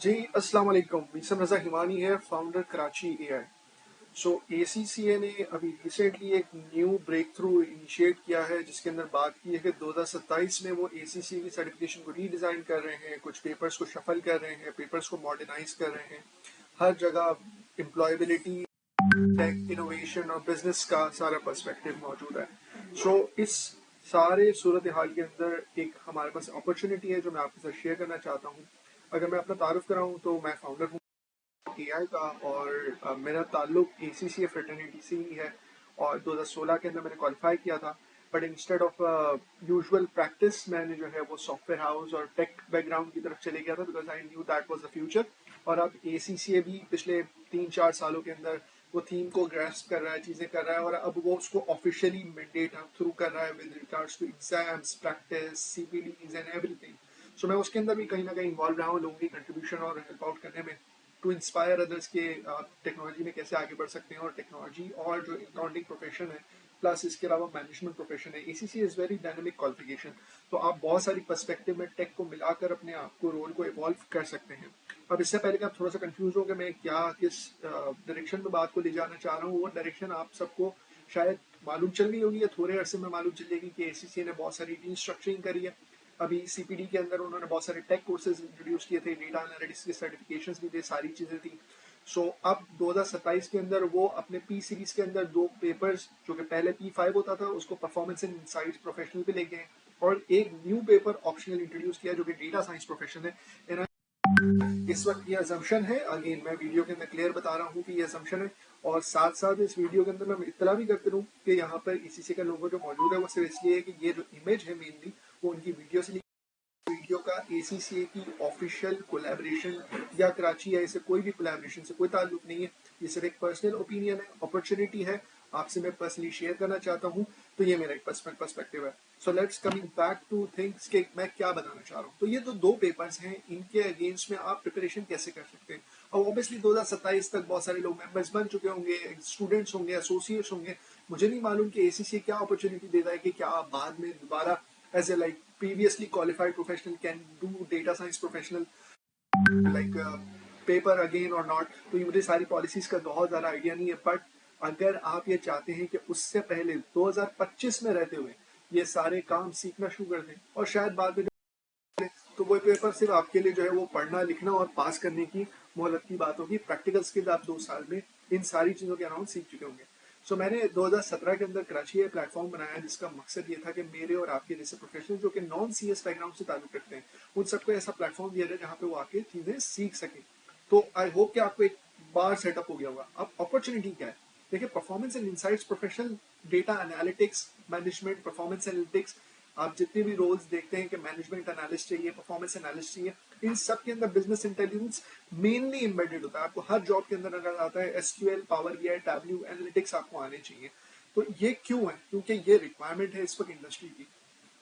जी अस्सलाम वालेकुम। मीसम रजा हिमानी है, फाउंडर कराची एआई। सो एसीसीए ने अभी रिसेंटली एक न्यू ब्रेक थ्रू इनिशिएट किया है, जिसके अंदर बात की है कि 2027 में वो एसीसीए की सर्टिफिकेशन को रीडिज़ाइन कर रहे हैं, कुछ पेपर्स को शफल कर रहे हैं, पेपर्स को मॉडर्नाइज कर रहे हैं। हर जगह एम्प्लॉयबिलिटी, टेक, इनोवेशन और बिजनेस का सारा पर्सपेक्टिव मौजूद है। सो इस सारे सूरत हाल के अंदर एक हमारे पास अपॉर्चुनिटी है जो मैं आपके साथ शेयर करना चाहता हूँ। अगर मैं अपना तारुफ कराऊँ तो मैं फाउंडर हूँ एआई का, और मेरा ताल्लुक एसीसीए फ्रेटर्निटी से ही है। और 2016 के अंदर मैंने क्वालिफाई किया था, but instead of usual practice मैंने जो है वो सॉफ्टवेयर हाउस और टेक बैकग्राउंड की तरफ चले गया था, because I knew that was the future. और अब एसीसीए भी पिछले 3-4 सालों के अंदर वो थीम को ग्रैस्प कर रहा है, चीजें कर रहा है, और अब वो उसको ऑफिशियली मैंडेट थ्रू कर रहा है with regards to exams, practice, CPDs and everything. So मैं उसके अंदर भी कहीं ना कहीं इन्वॉल्व रहा हूँ, लोगों की कंट्रीब्यूशन और हेल्प आउट करने में, टू इंस्पायर अदर्स के टेक्नोलॉजी में कैसे आगे बढ़ सकते हैं। और टेक्नोलॉजी और जो अकाउंटिंग प्रोफेशन है, प्लस इसके अलावा मैनेजमेंट प्रोफेशन है, ACC is very dynamic qualification. तो आप बहुत सारी पर्सपेक्टिव में टेक को मिलाकर अपने आप को, रोल को इवॉल्व कर सकते हैं। अब इससे पहले कि आप थोड़ा सा कंफ्यूज हो कि मैं क्या किस डायरेक्शन में बात को ले जाना चाह रहा हूँ, वो डायरेक्शन आप सबको शायद मालूम चल गई होगी या थोड़े अरसे में मालूम चल जाएगी कि एसीसी ने बहुत सारी रीस्ट्रक्चरिंग करी है। अभी सीपीडी के अंदर उन्होंने बहुत सारे टेक कोर्सेज इंट्रोड्यूस किए थे, डेटा एनालिटिक्स के सर्टिफिकेशंस भी थे, सारी चीजें थी। सो अब 2027 के अंदर वो अपने पी सीरीज के अंदर 2 पेपर्स, जो कि पहले P5 होता था, उसको परफॉर्मेंस एंड इनसाइट्स प्रोफेशनल पे ले गए, और एक न्यू पेपर ऑप्शनल इंट्रोड्यूस किया जो कि डेटा साइंस प्रोफेशन है। इस वक्त ये असम्पशन है, अगेन मैं वीडियो के अंदर क्लियर बता रहा हूँ कि ये असम्पशन है। और साथ साथ इस वीडियो के अंदर मैं इतला भी करते रहूँ कि यहाँ पर ईसीसी का लोगो जो मौजूद है वो सिर्फ इसलिए है कि ये जो इमेज है मेनली वो उनकी वीडियो से, वीडियो का एसीसीए की ऑफिशियल कोलैबोरेशन या कराची या ऐसे कोई भी कोलैबोरेशन से कोई ताल्लुक नहीं है। ये सिर्फ एक पर्सनल ओपिनियन है, अपॉर्चुनिटी है, आपसे मैं पर्सनली शेयर करना चाहता हूँ। तो ये मेरा एक पर्सनल पर्सपेक्टिव है। So let's coming back two things के मैं क्या बताना चाह रहा हूँ। तो ये तो 2 पेपर्स हैं, इनके अगेंस्ट में आप प्रिपरेशन कैसे कर सकते हैं। और ऑब्वियसली 2027 तक बहुत सारे लोग मेंबर्स बन चुके होंगे, स्टूडेंट्स होंगे, एसोसिएट्स होंगे। मुझे नहीं मालूम कि एसीसी क्या अपॉर्चुनिटी देता है कि क्या आप बाद में दोबारा as a like previously qualified professional can do data science professional like paper again or not। तो ये मुझे सारी पॉलिसीज का बहुत ज़्यादा आइडिया नहीं है, बट अगर आप ये चाहते हैं कि उससे पहले 2025 में रहते हुए ये सारे काम सीखना शुरू कर दें, और शायद बाद में तो वो पेपर सिर्फ आपके लिए जो है वो पढ़ना लिखना और पास करने की मोहलत की बात होगी। प्रैक्टिकल स्किल आप 2 साल में इन सारी चीज़ों के अराउंड सीख चुके होंगे। सो मैंने 2017 के अंदर कराची एक प्लेटफॉर्म बनाया जिसका मकसद ये था कि मेरे और आपके जैसे प्रोफेशनल जो कि नॉन सीएस बैकग्राउंड से ताल्लुक रखते हैं, उन सबको ऐसा प्लेटफॉर्म दिया जाए जहाँ पे वो आके चीज़ें सीख सकें। तो आई होप कि आपको एक बार सेटअप हो गया होगा। अब अपॉर्चुनिटी क्या है, देखिए, performance and insights professional, data analytics, management, performance analytics, आप जितने भी रोल्स देखते हैं कि मैनेजमेंट एनालिस्ट चाहिए, परफॉर्मेंस एनालिस्ट चाहिए, इन सब के अंदर बिजनेस इंटेलिजेंस मेनली एम्बेडेड होता है। आपको हर जॉब के अंदर नजर आता है SQL, power BI, Tableau, analytics आपको आने चाहिए। तो ये क्यों है? क्योंकि ये रिक्वायरमेंट है इस वक्त इंडस्ट्री की।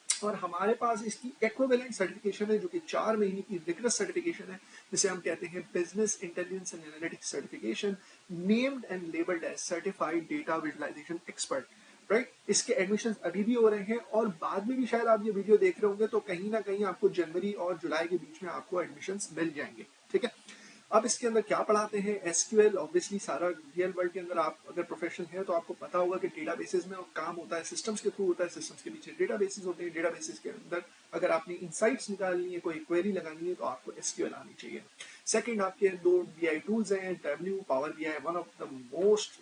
और हमारे पास इसकी इक्विवेलेंट सर्टिफिकेशन है जो कि 4 महीने की रिगरस सर्टिफिकेशन है, जिसे हम कहते हैं business intelligence and analytics certification, named and labelled as certified data visualisation expert. Right, इसके एडमिशन अभी भी हो रहे हैं, और बाद में भी शायद आप ये वीडियो देख रहे होंगे तो कहीं ना कहीं आपको जनवरी और जुलाई के बीच में आपको एडमिशन मिल जाएंगे। ठीक है, अब इसके अंदर क्या पढ़ाते हैं? एसक्यूएल ऑब्वियसली सारा रियल वर्ल्ड के अंदर आप अगर प्रोफेशनल है तो आपको पता होगा कि डेटाबेसेस में काम होता है, सिस्टम्स के थ्रू होता है, सिस्टम्स के पीछे डेटाबेसेस होते हैं, डेटाबेसेस के अंदर अगर आपने इनसाइट्स निकालनी है, कोई क्वेरी लगानी है, तो आपको एसक्यूएल आनी चाहिए। सेकंड, आपके 2 बीआई टूल्स हैं, W, power BI, one of the most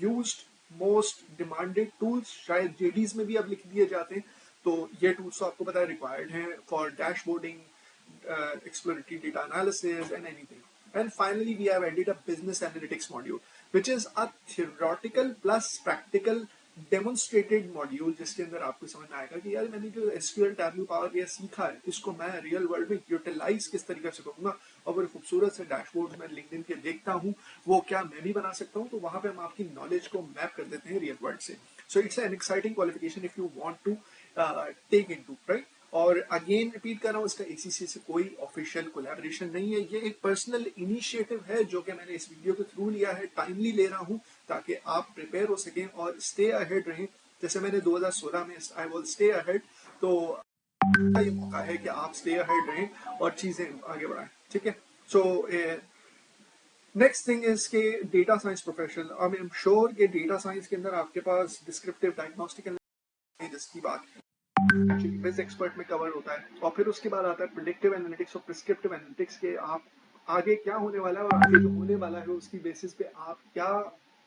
used, most demanded tools, शायद जेडीज में भी अब लिख दिए जाते हैं। तो ये टूल्स तो आपको पता है रिक्वायर्ड हैं for डैशबोर्डिंग, exploratory data analysis and anything. And finally, we have added a business analytics module, which is a theoretical plus practical demonstrated module, जिसके अंदर आपको समझ में आएगा कि यार मैंने जो एसक्यूएल, टैब्ल्यू, पावर बीआई सीखा है, इसको मैं रियल वर्ल्ड में यूटिलाइज किस तरीके से करूंगा, और बड़े खूबसूरत से डैशबोर्ड में लिंक्डइन के देखता हूँ, वो क्या मैं भी बना सकता हूँ। तो वहां पे हम आपकी नॉलेज को मैप कर देते हैं रियल वर्ल्ड से। So it's an exciting qualification if you want to take into, right. और अगेन रिपीट कर रहा हूँ, इसका एसीसी से कोई ऑफिशियल कोलैबोरेशन नहीं है, ये एक पर्सनल इनिशिएटिव है जो कि मैंने इस वीडियो के थ्रू लिया है, टाइमली ले रहा हूँ ताकि आप प्रिपेयर हो सकें और स्टे अहेड रहें। जैसे मैंने 2016 में आई विल स्टे अहेड, तो ये मौका है कि आप स्टे अहेड रहें और चीजें आगे बढ़ाएं। ठीक है, सो नेक्स्ट थिंग इज के data science professional, I am sure कि डेटा साइंस के अंदर आपके पास डिस्क्रिप्टिव डायग्नोस्टिक जिसकी बात एक्चुअली विज एक्सपर्ट में कवर होता है, और फिर उसके बाद आता है प्रिडिक्टिव एनालिटिक्स और प्रिस्क्रिप्टिव एनालिटिक्स के आप आगे क्या होने वाला है और आगे जो होने वाला है उसकी बेसिस पे आप क्या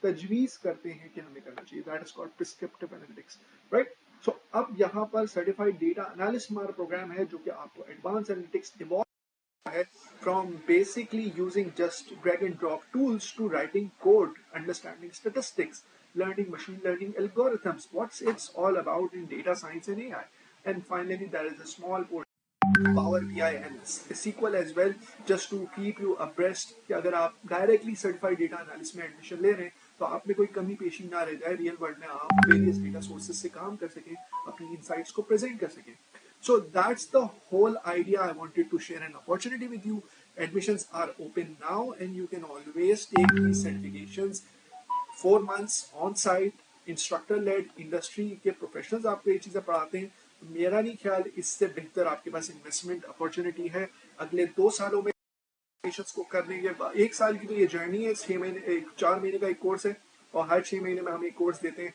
तजवीज करते हैं कि हमें करना चाहिए, that is called prescriptive analytics, right. So अब यहाँ पर सर्टिफाइड डेटा एनालिस्ट हमारा प्रोग्राम है जो कि आपको advance analytics from basically using just drag and drop tools to writing code, understanding statistics, learning machine learning algorithms, what's it's all about in data science and AI. And finally, there is a small portion Power BI and SQL as well, just to keep you abreast कि अगर आप directly certified data analyst में admission ले रहे हैं तो आप में कोई कमी पेशी ना रह जाए, रियल वर्ल्ड में आप वेरियस डेटा सोर्सेज से काम कर सकें, अपनी इनसाइट्स को प्रेजेंट कर सकें. So that's the whole idea. I wanted to share an opportunity with you. Admissions are open now and you can always take these certifications. 4 months on site, instructor led, industry के professionals आपको ये चीजें पढ़ाते हैं. मेरा नहीं ख्याल इससे बेहतर आपके पास इन्वेस्टमेंट अपॉर्चुनिटी है अगले 2 सालों में को करने के बाद. 1 साल की तो ये जर्नी है, 6 महीने 4 महीने का एक कोर्स है और हर 6 महीने में हम एक कोर्स देते हैं.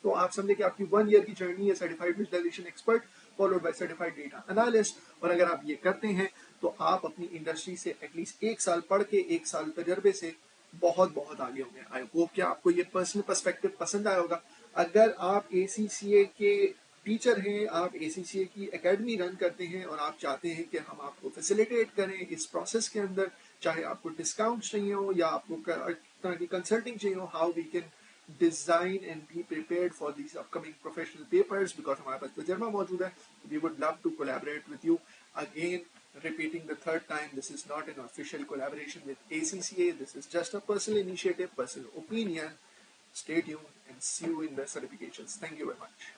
तो आप समझे कि आपकी 1 ईयर की जर्नी है certified visualisation expert followed by certified data analyst. और अगर आप ये करते हैं तो आप अपनी इंडस्ट्री से एटलीस्ट 1 साल पढ़ के 1 साल तजर्बे से बहुत बहुत आगे होंगे. आई होप कि आपको ये पर्सनल पर्सपेक्टिव पसंद आया होगा. अगर आप ACCA के टीचर हैं, आप ACCA की एकेडमी रन करते हैं और आप चाहते हैं कि हम आपको फैसिलिटेट करें इस प्रोसेस के अंदर, चाहे आपको डिस्काउंट चाहिए हो या आपको तरह की कंसल्टिंग चाहिए हो, how we can design and be prepared for these upcoming professional papers, because हमारे पास तजर्बा मौजूद है. We would love to collaborate with you. Again, repeating the third time, this is not an official collaboration with ACCA. This is just a personal initiative, personal opinion. Stay tuned and see you in the certifications. Thank you very much.